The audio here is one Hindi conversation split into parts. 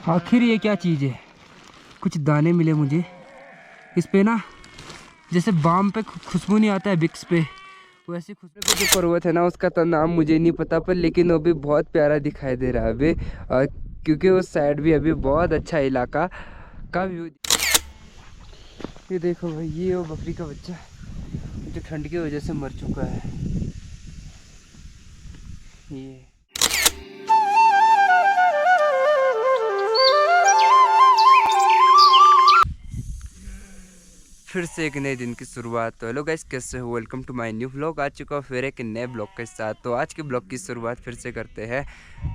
आखिर ये क्या चीज़ है। कुछ दाने मिले मुझे इस पे ना, जैसे बाम पे खुशबू नहीं आता है विक्स पे, वैसे खुशबू पे। जो पर्वत है ना उसका तो नाम मुझे नहीं पता, पर लेकिन वो भी बहुत प्यारा दिखाई दे रहा है अभी, क्योंकि उस साइड भी अभी बहुत अच्छा इलाका का व्यू। ये देखो भाई, ये वो बकरी का बच्चा जो ठंड की वजह से मर चुका है। ये फिर से एक नए दिन की शुरुआत। तो हेलो गाइस, कैसे हो? Welcome to my new blog. आ चुका हूँ फिर एक नए ब्लॉग के साथ। तो आज के ब्लॉग की शुरुआत फिर से करते हैं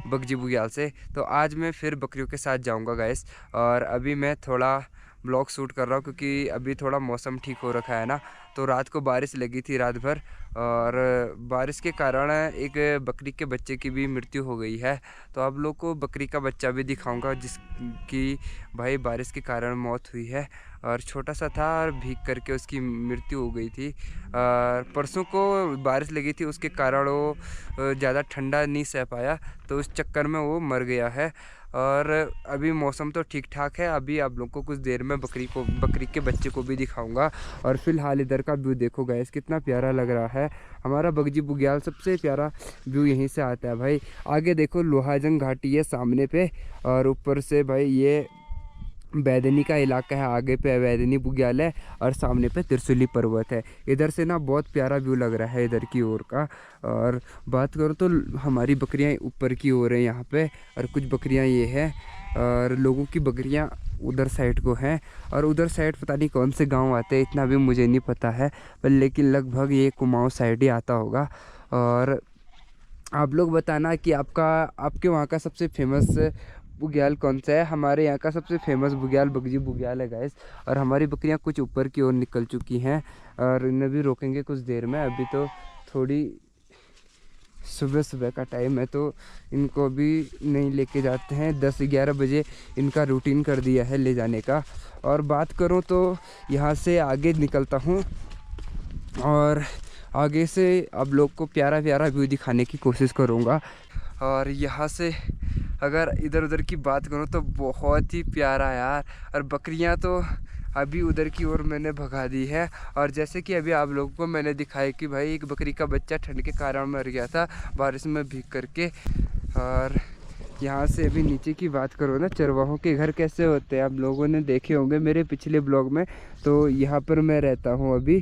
बगजी बुग्याल से। तो आज मैं फिर बकरियों के साथ जाऊंगा गाइस, और अभी मैं थोड़ा ब्लॉग शूट कर रहा हूँ क्योंकि अभी थोड़ा मौसम ठीक हो रखा है ना। तो रात को बारिश लगी थी रात भर, और बारिश के कारण एक बकरी के बच्चे की भी मृत्यु हो गई है। तो आप लोग को बकरी का बच्चा भी दिखाऊंगा जिसकी भाई बारिश के कारण मौत हुई है, और छोटा सा था और भीग करके उसकी मृत्यु हो गई थी। परसों को बारिश लगी थी, उसके कारण वो ज़्यादा ठंडा नहीं सह पाया, तो उस चक्कर में वो मर गया है। और अभी मौसम तो ठीक ठाक है। अभी आप लोग को कुछ देर में बकरी के बच्चे को भी दिखाऊंगा। और फिलहाल इधर का व्यू देखो गाइस, कितना प्यारा लग रहा है। हमारा बगजी बुग्याल सबसे प्यारा व्यू यहीं से आता है भाई। आगे देखो लोहाजंग घाटी है सामने पे, और ऊपर से भाई ये बैदनी का इलाका है। आगे पे बैदनी बुग्याल है और सामने पे त्रिशूली पर्वत है। इधर से ना बहुत प्यारा व्यू लग रहा है इधर की ओर का। और बात करूँ तो हमारी बकरियां ऊपर की ओर हैं यहाँ पे, और कुछ बकरियां ये हैं, और लोगों की बकरियां उधर साइड को हैं। और उधर साइड पता नहीं कौन से गांव आते हैं, इतना भी मुझे नहीं पता है, पर लेकिन लगभग ये कुमाऊं साइड ही आता होगा। और आप लोग बताना कि आपके वहाँ का सबसे फेमस बुग्याल कौन सा है। हमारे यहाँ का सबसे फेमस बुग्याल बगजी बुग्याल है गाइस। और हमारी बकरियाँ कुछ ऊपर की ओर निकल चुकी हैं, और इन्हें भी रोकेंगे कुछ देर में। अभी तो थोड़ी सुबह सुबह का टाइम है, तो इनको भी नहीं लेके जाते हैं। 10-11 बजे इनका रूटीन कर दिया है ले जाने का। और बात करूँ तो यहाँ से आगे निकलता हूँ, और आगे से आप लोग को प्यारा प्यारा व्यू दिखाने की कोशिश करूँगा। और यहाँ से अगर इधर उधर की बात करूँ तो बहुत ही प्यारा यार। और बकरियाँ तो अभी उधर की ओर मैंने भगा दी है। और जैसे कि अभी आप लोगों को मैंने दिखाया कि भाई एक बकरी का बच्चा ठंड के कारण मर गया था बारिश में भीग करके। और यहाँ से अभी नीचे की बात करो ना, चरवाहों के घर कैसे होते हैं आप लोगों ने देखे होंगे मेरे पिछले ब्लॉग में। तो यहाँ पर मैं रहता हूँ अभी,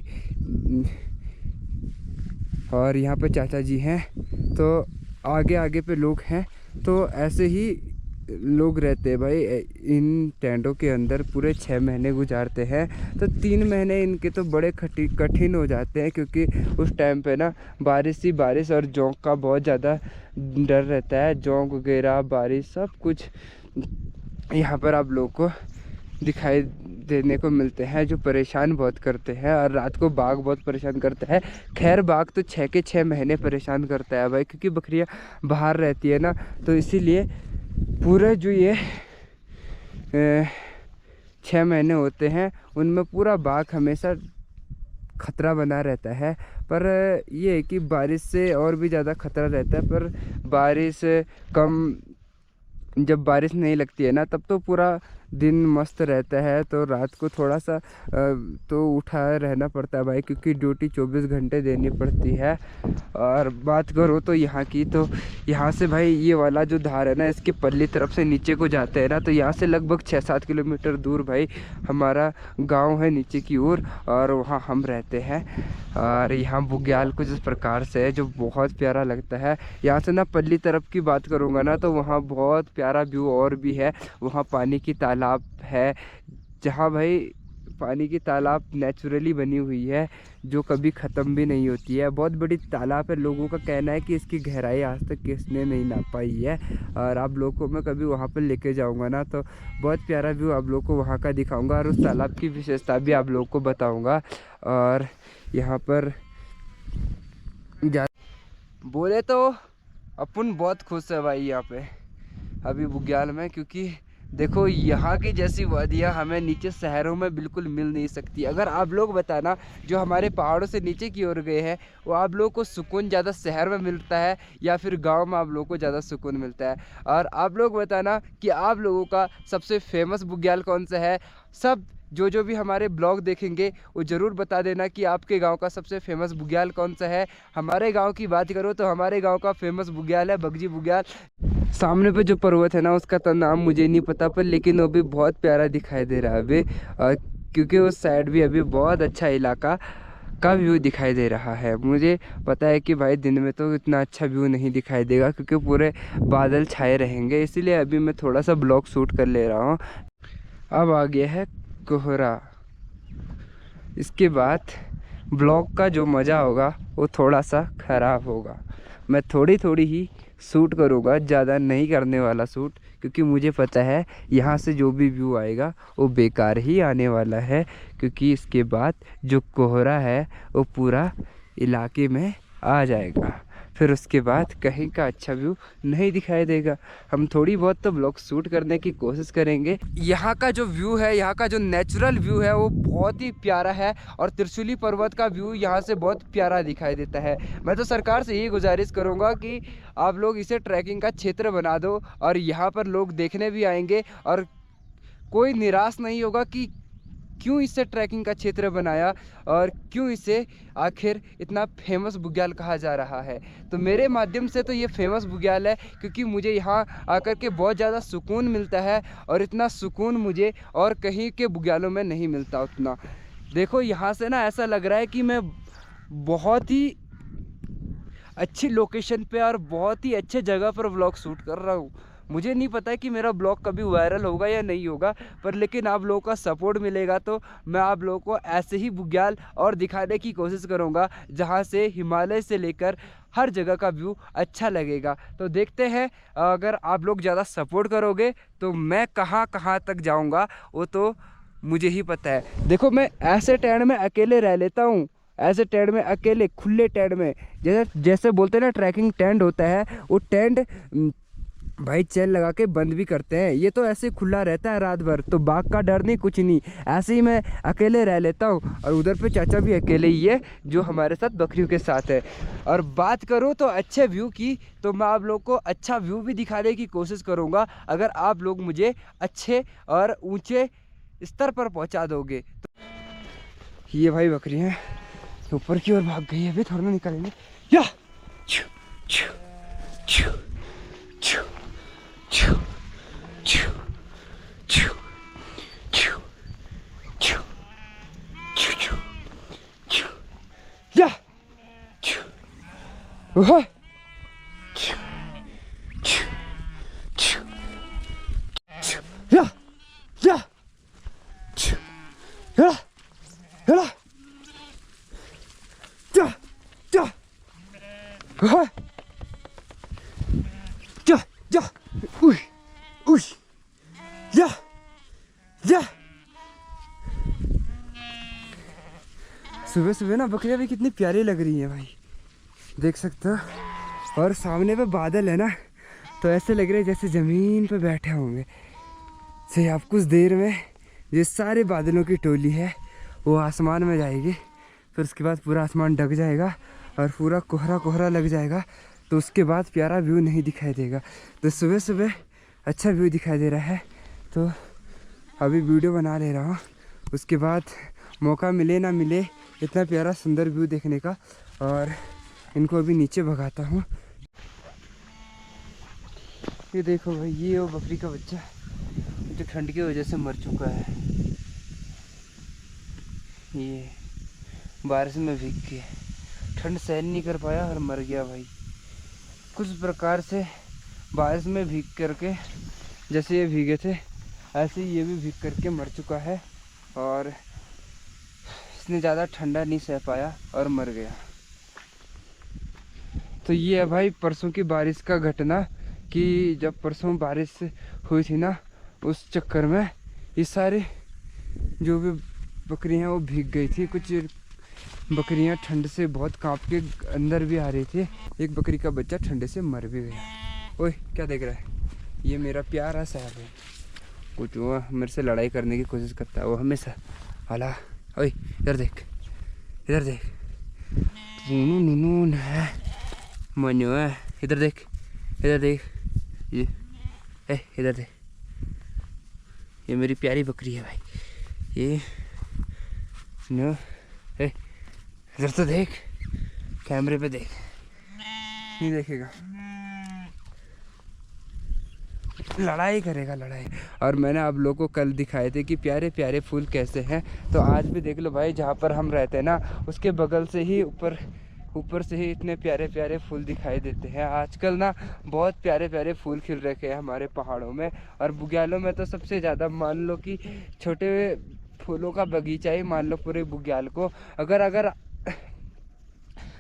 और यहाँ पे चाचा जी हैं, तो आगे आगे पे लोग हैं। तो ऐसे ही लोग रहते हैं भाई इन टेंटों के अंदर, पूरे 6 महीने गुजारते हैं। तो 3 महीने इनके तो बड़े कठिन हो जाते हैं, क्योंकि उस टाइम पे ना बारिश ही बारिश और जोंक का बहुत ज़्यादा डर रहता है। जोंक वगैरह बारिश सब कुछ यहाँ पर आप लोग को दिखाई देने को मिलते हैं, जो परेशान बहुत करते हैं। और रात को बाघ बहुत परेशान करता है। खैर बाघ तो 6 के 6 महीने परेशान करता है भाई, क्योंकि बकरियां बाहर रहती है ना, तो इसीलिए पूरे जो ये 6 महीने होते हैं उनमें पूरा बाघ हमेशा खतरा बना रहता है। पर ये है कि बारिश से और भी ज़्यादा खतरा रहता है। पर बारिश कम, जब बारिश नहीं लगती है ना तब तो पूरा दिन मस्त रहता है। तो रात को थोड़ा सा तो उठा रहना पड़ता है भाई, क्योंकि ड्यूटी 24 घंटे देनी पड़ती है। और बात करो तो यहाँ की, तो यहाँ से भाई ये वाला जो धार है ना, इसके पल्ली तरफ से नीचे को जाते हैं ना, तो यहाँ से लगभग 6-7 किलोमीटर दूर भाई हमारा गांव है नीचे की ओर, और वहाँ हम रहते हैं। और यहाँ बुग्याल कुछ इस प्रकार से है जो बहुत प्यारा लगता है। यहाँ से ना पल्ली तरफ की बात करूँगा ना, तो वहाँ बहुत प्यारा व्यू और भी है। वहाँ पानी की तालाब है, जहाँ भाई पानी की तालाब नेचुरली बनी हुई है, जो कभी ख़त्म भी नहीं होती है। बहुत बड़ी तालाब है। लोगों का कहना है कि इसकी गहराई आज तक किसने नहीं नाप पाई है। और आप लोगों को मैं कभी वहाँ पर लेके जाऊँगा ना, तो बहुत प्यारा व्यू आप लोगों को वहाँ का दिखाऊँगा, और उस तालाब की विशेषता भी आप लोगों को बताऊँगा। और यहाँ पर बोले तो अपन बहुत खुश है भाई यहाँ पे अभी बुग्याल में, क्योंकि देखो यहाँ की जैसी वादियाँ हमें नीचे शहरों में बिल्कुल मिल नहीं सकती। अगर आप लोग बताना जो हमारे पहाड़ों से नीचे की ओर गए हैं, वो आप लोगों को सुकून ज़्यादा शहर में मिलता है या फिर गांव में आप लोगों को ज़्यादा सुकून मिलता है। और आप लोग बताना कि आप लोगों का सबसे फेमस बुग्याल कौन सा है। सब जो भी हमारे ब्लॉग देखेंगे वो ज़रूर बता देना कि आपके गांव का सबसे फेमस बुग्याल कौन सा है। हमारे गांव की बात करो तो हमारे गांव का फेमस बुग्याल है बगजी बुग्याल। सामने पे जो पर्वत है ना, उसका तो नाम मुझे नहीं पता, पर लेकिन वो भी बहुत प्यारा दिखाई दे रहा है अभी, क्योंकि उस साइड भी अभी बहुत अच्छा इलाका का व्यू दिखाई दे रहा है। मुझे पता है कि भाई दिन में तो इतना अच्छा व्यू नहीं दिखाई देगा क्योंकि पूरे बादल छाए रहेंगे, इसीलिए अभी मैं थोड़ा सा ब्लॉग शूट कर ले रहा हूँ। अब आ गया है कोहरा। इसके बाद ब्लॉग का जो मज़ा होगा वो थोड़ा सा ख़राब होगा। मैं थोड़ी थोड़ी ही शूट करूँगा, ज़्यादा नहीं करने वाला शूट, क्योंकि मुझे पता है यहाँ से जो भी व्यू आएगा वो बेकार ही आने वाला है, क्योंकि इसके बाद जो कोहरा है वो पूरा इलाके में आ जाएगा। फिर उसके बाद कहीं का अच्छा व्यू नहीं दिखाई देगा। हम थोड़ी बहुत तो ब्लॉग शूट करने की कोशिश करेंगे। यहाँ का जो व्यू है, यहाँ का जो नेचुरल व्यू है वो बहुत ही प्यारा है, और त्रिशूली पर्वत का व्यू यहाँ से बहुत प्यारा दिखाई देता है। मैं तो सरकार से यही गुजारिश करूँगा कि आप लोग इसे ट्रैकिंग का क्षेत्र बना दो, और यहाँ पर लोग देखने भी आएंगे और कोई निराश नहीं होगा कि क्यों इसे ट्रैकिंग का क्षेत्र बनाया और क्यों इसे आखिर इतना फेमस बुग्याल कहा जा रहा है। तो मेरे माध्यम से तो ये फेमस बुग्याल है, क्योंकि मुझे यहाँ आकर के बहुत ज़्यादा सुकून मिलता है, और इतना सुकून मुझे और कहीं के बुग्यालों में नहीं मिलता उतना। देखो यहाँ से ना ऐसा लग रहा है कि मैं बहुत ही अच्छी लोकेशन पे और बहुत ही अच्छे जगह पर व्लॉग शूट कर रहा हूँ। मुझे नहीं पता कि मेरा ब्लॉग कभी वायरल होगा या नहीं होगा, पर लेकिन आप लोगों का सपोर्ट मिलेगा तो मैं आप लोगों को ऐसे ही बुग्याल और दिखाने की कोशिश करूंगा जहां से हिमालय से लेकर हर जगह का व्यू अच्छा लगेगा। तो देखते हैं, अगर आप लोग ज़्यादा सपोर्ट करोगे तो मैं कहां कहां तक जाऊंगा वो तो मुझे ही पता है। देखो मैं ऐसे टेंट में अकेले रह लेता हूँ, ऐसे टेंट में अकेले खुले टेंट में, जैसे बोलते हैं ना ट्रैकिंग टेंट होता है, वो टेंट भाई चैन लगा के बंद भी करते हैं। ये तो ऐसे खुला रहता है रात भर, तो बाघ का डर नहीं, कुछ नहीं, ऐसे ही मैं अकेले रह लेता हूँ। और उधर पे चाचा भी अकेले ही है जो हमारे साथ बकरियों के साथ है। और बात करूँ तो अच्छे व्यू की, तो मैं आप लोग को अच्छा व्यू भी दिखाने की कोशिश करूँगा अगर आप लोग मुझे अच्छे और ऊँचे स्तर पर पहुँचा दोगे। तो ये भाई बकरियाँ ऊपर की ओर भाग गई है, अभी थोड़ा निकालेंगे। या छू छू छू छू छू छू छू छू छू छू छू या छू ओह छू छू छू छू या या छू या या जा जा ओह जा जा उई उई या या। सुबह सुबह ना बकरियां भी कितनी प्यारी लग रही हैं भाई, देख सकते हो। और सामने पे बादल है ना, तो ऐसे लग रहे जैसे ज़मीन पे बैठे होंगे। से आप कुछ देर में ये सारे बादलों की टोली है वो आसमान में जाएगी, फिर उसके बाद पूरा आसमान ढक जाएगा और पूरा कोहरा कोहरा लग जाएगा, तो उसके बाद प्यारा व्यू नहीं दिखाई देगा। तो सुबह सुबह अच्छा व्यू दिखाई दे रहा है, तो अभी वीडियो बना ले रहा हूँ। उसके बाद मौका मिले ना मिले इतना प्यारा सुंदर व्यू देखने का, और इनको अभी नीचे भगाता हूँ। ये देखो भाई, ये वो बकरी का बच्चा जो ठंड की वजह से मर चुका है। ये बारिश में भीग के ठंड सहन नहीं कर पाया और मर गया भाई। कुछ प्रकार से बारिश में भीग करके, जैसे ये भीगे थे ऐसे ही ये भी भीग करके मर चुका है, और इसने ज़्यादा ठंडा नहीं सह पाया और मर गया। तो ये है भाई परसों की बारिश का घटना, कि जब परसों बारिश हुई थी ना, उस चक्कर में ये सारे जो भी बकरियां वो भीग गई थी। कुछ बकरियां ठंड से बहुत कांप के अंदर भी आ रही थी। एक बकरी का बच्चा ठंड से मर भी गया। ओए क्या देख रहा है, ये मेरा प्यारा सा है। कुछ वो मेरे से लड़ाई करने की कोशिश करता है वो हमेशा। हाला ओए इधर देख, इधर देख, नूनू नूनू है मनु है, इधर देख, इधर देख, ये इधर देख, ये मेरी प्यारी बकरी है भाई, ये नो इधर तो देख, कैमरे पे देख, नहीं देखेगा, लड़ाई करेगा लड़ाई। और मैंने आप लोगों को कल दिखाए थे कि प्यारे प्यारे फूल कैसे हैं, तो आज भी देख लो भाई, जहाँ पर हम रहते हैं ना उसके बगल से ही ऊपर से ही इतने प्यारे प्यारे फूल दिखाई देते हैं। आजकल ना बहुत प्यारे प्यारे फूल खिल रखे हैं हमारे पहाड़ों में, और बुग्यालों में तो सबसे ज़्यादा। मान लो कि छोटे फूलों का बगीचा ही मान लो पूरे बुग्याल को।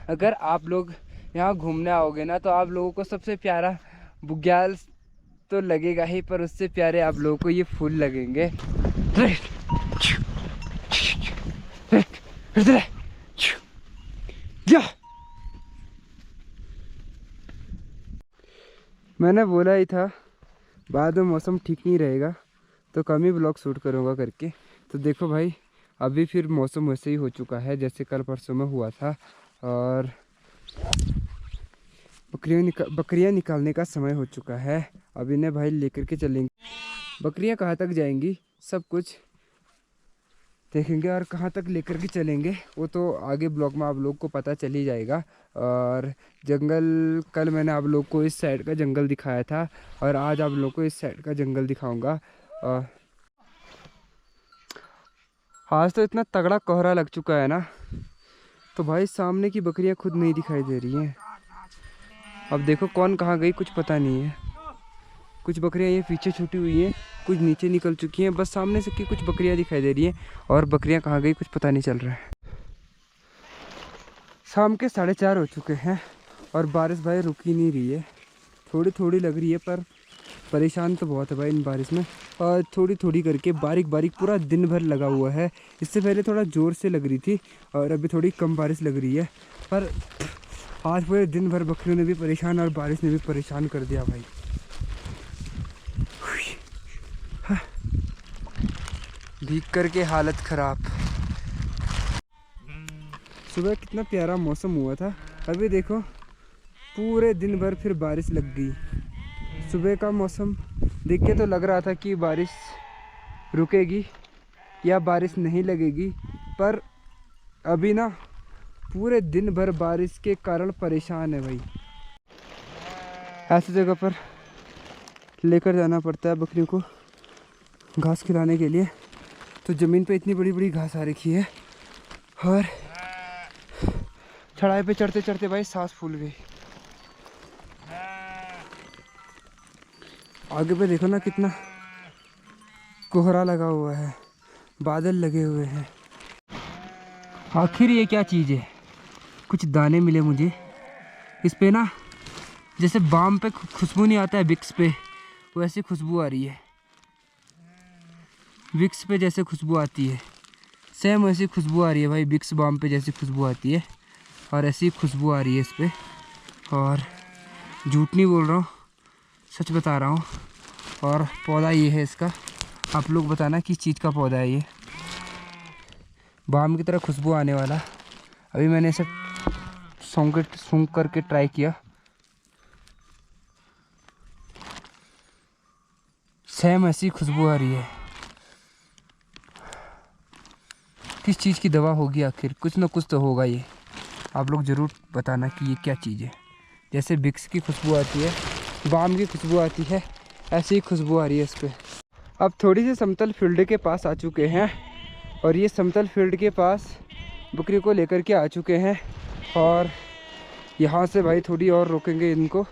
अगर आप लोग यहाँ घूमने आओगे ना तो आप लोगों को सबसे प्यारा बुग्याल तो लगेगा ही, पर उससे प्यारे आप लोगों को ये फूल लगेंगे। मैंने बोला ही था बाद में मौसम ठीक नहीं रहेगा तो कम ही ब्लॉग शूट करूँगा करके। तो देखो भाई अभी फिर मौसम वैसे ही हो चुका है जैसे कल परसों में हुआ था, और बकरियाँ निकालने का समय हो चुका है। अब इन्हें भाई लेकर के चलेंगे। बकरियाँ कहाँ तक जाएंगी सब कुछ देखेंगे, और कहाँ तक लेकर के चलेंगे वो तो आगे ब्लॉग में आप लोग को पता चल ही जाएगा। और जंगल कल मैंने आप लोग को इस साइड का जंगल दिखाया था, और आज आप लोग को इस साइड का जंगल दिखाऊंगा। आज तो इतना तगड़ा कोहरा लग चुका है ना, तो भाई सामने की बकरियां खुद नहीं दिखाई दे रही हैं। अब देखो कौन कहाँ गई कुछ पता नहीं है। कुछ बकरियां ये पीछे छूटी हुई हैं, कुछ नीचे निकल चुकी हैं, बस सामने से की कुछ बकरियां दिखाई दे रही हैं, और बकरियां कहाँ गई कुछ पता नहीं चल रहा है। शाम के 4:30 हो चुके हैं और बारिश भाई रुक ही नहीं रही है। थोड़ी थोड़ी लग रही है पर परेशान तो बहुत है भाई इन बारिश में। और थोड़ी थोड़ी करके बारीक बारीक पूरा दिन भर लगा हुआ है। इससे पहले थोड़ा ज़ोर से लग रही थी और अभी थोड़ी कम बारिश लग रही है, पर आज पूरे दिन भर बकरियों ने भी परेशान और बारिश ने भी परेशान कर दिया भाई। भीग करके हालत ख़राब। सुबह कितना प्यारा मौसम हुआ था, अभी देखो पूरे दिन भर फिर बारिश लग गई। सुबह का मौसम देख के तो लग रहा था कि बारिश रुकेगी या बारिश नहीं लगेगी, पर अभी ना पूरे दिन भर बारिश के कारण परेशान है भाई। ऐसी जगह पर लेकर जाना पड़ता है बकरियों को घास खिलाने के लिए, तो ज़मीन पे इतनी बड़ी बड़ी घास आ रखी है, और चढ़ाई पे चढ़ते चढ़ते भाई सांस फूल गई। आगे पे देखो ना कितना कोहरा लगा हुआ है, बादल लगे हुए हैं। आखिर ये क्या चीज़ है? कुछ दाने मिले मुझे इस पे ना, जैसे बाम पे खुशबू नहीं आता है विक्स पे, वैसी खुशबू आ रही है। विक्स पे जैसे खुशबू आती है सेम वैसी खुशबू आ रही है भाई। विक्स बाम पे जैसी खुशबू आती है और ऐसी खुशबू आ रही है इस पे, और झूठ नहीं बोल रहा हूँ, सच बता रहा हूँ। और पौधा ये है इसका, आप लोग बताना किस चीज़ का पौधा है ये। बाम की तरह खुशबू आने वाला। अभी मैंने इसे सूंघ करके ट्राई किया, सेम ऐसी खुशबू आ रही है। किस चीज़ की दवा होगी आखिर? कुछ ना कुछ तो होगा ये। आप लोग ज़रूर बताना कि ये क्या चीज़ है। जैसे विक्स की खुशबू आती है, बाम की खुशबू आती है, ऐसी ही खुशबू आ रही है इस पर। अब थोड़ी सी समतल फील्ड के पास आ चुके हैं, और ये समतल फील्ड के पास बकरी को लेकर के आ चुके हैं, और यहाँ से भाई थोड़ी और रोकेंगे इनको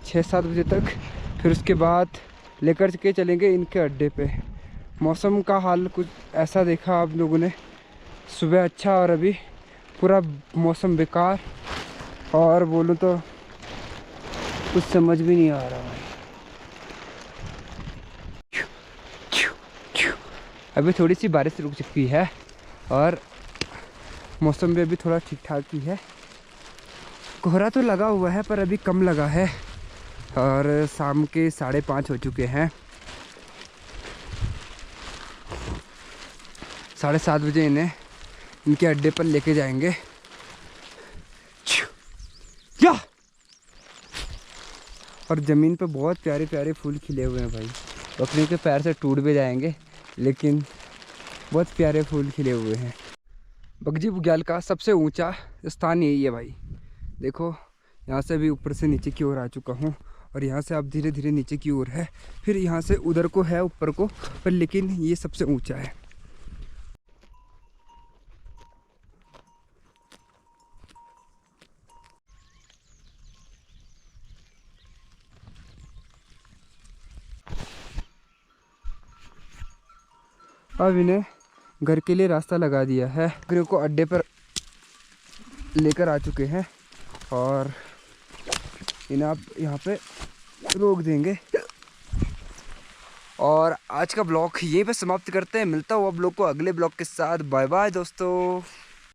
6-7 बजे तक, फिर उसके बाद लेकर के चलेंगे इनके अड्डे पे। मौसम का हाल कुछ ऐसा देखा आप लोगों ने, सुबह अच्छा और अभी पूरा मौसम बेकार, और बोलूँ तो कुछ समझ भी नहीं आ रहा भाई। अभी थोड़ी सी बारिश रुक चुकी है और मौसम भी अभी थोड़ा ठीक ठाक ही है। कोहरा तो लगा हुआ है पर अभी कम लगा है, और शाम के 5:30 हो चुके हैं। 7:30 बजे इन्हें इनके अड्डे पर लेके जाएंगे। क्या? और ज़मीन पे बहुत प्यारे प्यारे फूल खिले हुए हैं भाई। बकरियों के पैर से टूट भी जाएंगे, लेकिन बहुत प्यारे फूल खिले हुए हैं। बगजी बुग्याल का सबसे ऊंचा स्थान यही है भाई। देखो यहाँ से भी ऊपर से नीचे की ओर आ चुका हूँ, और यहाँ से अब धीरे धीरे नीचे की ओर है। फिर यहाँ से उधर को है ऊपर को, पर लेकिन ये सबसे ऊंचा है। अब इन्हें घर के लिए रास्ता लगा दिया है। बकरियों को अड्डे पर लेकर आ चुके हैं और इन्हें आप यहाँ पे रोक देंगे। और आज का ब्लॉग यहीं पे समाप्त करते हैं। मिलता हूँ आप लोग को अगले ब्लॉग के साथ। बाय बाय दोस्तों।